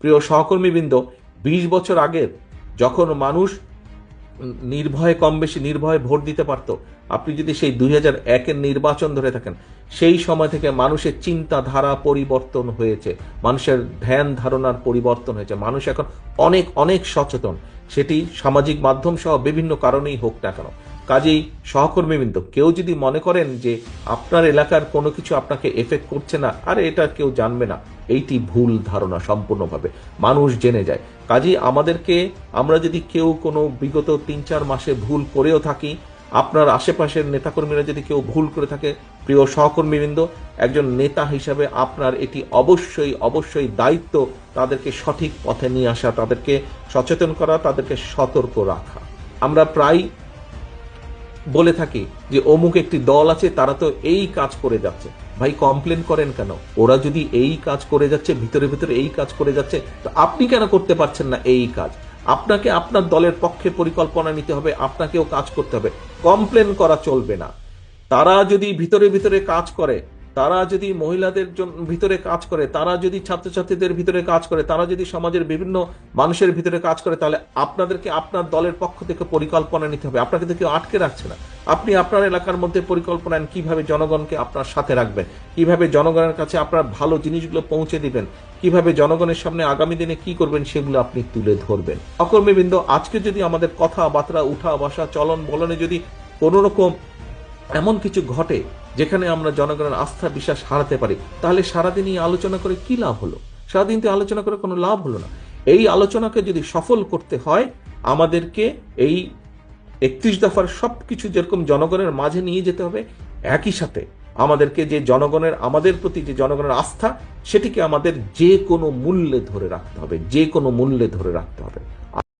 প্রিয় সহকর্মীবৃন্দ, 20 বছর আগের যখন মানুষ নির্ভয়ে কম বেশি নির্ভয়ে ভোট দিতে পারত, আপনি যদি সেই 2001-এর নির্বাচন ধরে থাকেন, সেই সময় থেকে মানুষের চিন্তাধারা পরিবর্তন হয়েছে, মানুষের ধ্যান ধারণার পরিবর্তন হয়েছে, মানুষ এখন অনেক অনেক সচেতন, সেটি সামাজিক মাধ্যম সহ বিভিন্ন কারণেই হোক না কেন। কাজেই সহকর্মীবৃন্দ, কেউ যদি মনে করেন যে আপনার এলাকার কোনো কিছু আপনাকে এফেক্ট করছে না, আরে এটা কেউ জানবে না, এইটি ভুল ধারণা সম্পূর্ণভাবে, মানুষ জেনে যায়। কাজেই আমরা যদি কেউ কোনো বিগত 3-4 মাসে ভুল করেও থাকি, আপনার আশেপাশের নেতাকর্মীরা যদি কেউ ভুল করে থাকে, প্রিয় সহকর্মীবৃন্দ, একজন নেতা হিসাবে আপনার এটি অবশ্যই অবশ্যই দায়িত্ব তাদেরকে সঠিক পথে নিয়ে আসা, তাদেরকে সচেতন করা, তাদেরকে সতর্ক রাখা। আমরা প্রায় বলে থাকি যে অমুক একটি দল আছে, তারা তো এই কাজ করে যাচ্ছে। ভাই, কমপ্লেন করেন কেন? ওরা যদি এই কাজ করে যাচ্ছে, ভিতরে ভিতরে এই কাজ করে যাচ্ছে, তো আপনি কেন করতে পারছেন না এই কাজ? আপনাকে আপনার দলের পক্ষে পরিকল্পনা নিতে হবে, আপনাকেও কাজ করতে হবে, কমপ্লেন করা চলবে না। তারা যদি ভিতরে ভিতরে কাজ করে, তারা যদি মহিলাদের ভিতরে কাজ করে, তারা যদি ছাত্রছাত্রীদের ভিতরে কাজ করে, তারা যদি সমাজের বিভিন্ন মানুষের ভিতরে কাজ করে, তাহলে আপনাদেরকে আপনার দলের পক্ষ থেকে পরিকল্পনা নিতে হবে। আপনাকে তো কেউ আটকে রাখছে না। আপনি আপনার এলাকার মধ্যে পরিকল্পনা নেন, কিভাবে জনগণকে আপনার সাথে রাখবেন, কিভাবে জনগণের কাছে আপনার ভালো জিনিসগুলো পৌঁছে দিবেন, কিভাবে জনগণের সামনে আগামী দিনে কি করবেন সেগুলো আপনি তুলে ধরবেন। সহকর্মীবৃন্দ, আজকে যদি আমাদের কথাবার্তা, উঠা বসা, চলন বলনে যদি কোনো রকম এমন কিছু ঘটে যেখানে আমরা জনগণের আস্থা বিশ্বাস হারাতে পারি, তাহলে সারাদিনই আলোচনা করে কি লাভ হলো? সারাদিন তো আলোচনা করে কোনো লাভ হলো না। এই আলোচনাকে যদি সফল করতে হয়, আমাদেরকে এই 31 দফার সবকিছু যেরকম জনগণের মাঝে নিয়ে যেতে হবে, একই সাথে আমাদেরকে যে জনগণের আমাদের প্রতি যে জনগণের আস্থা, সেটিকে আমাদের যে কোনো মূল্যে ধরে রাখতে হবে, যে কোনো মূল্যে ধরে রাখতে হবে।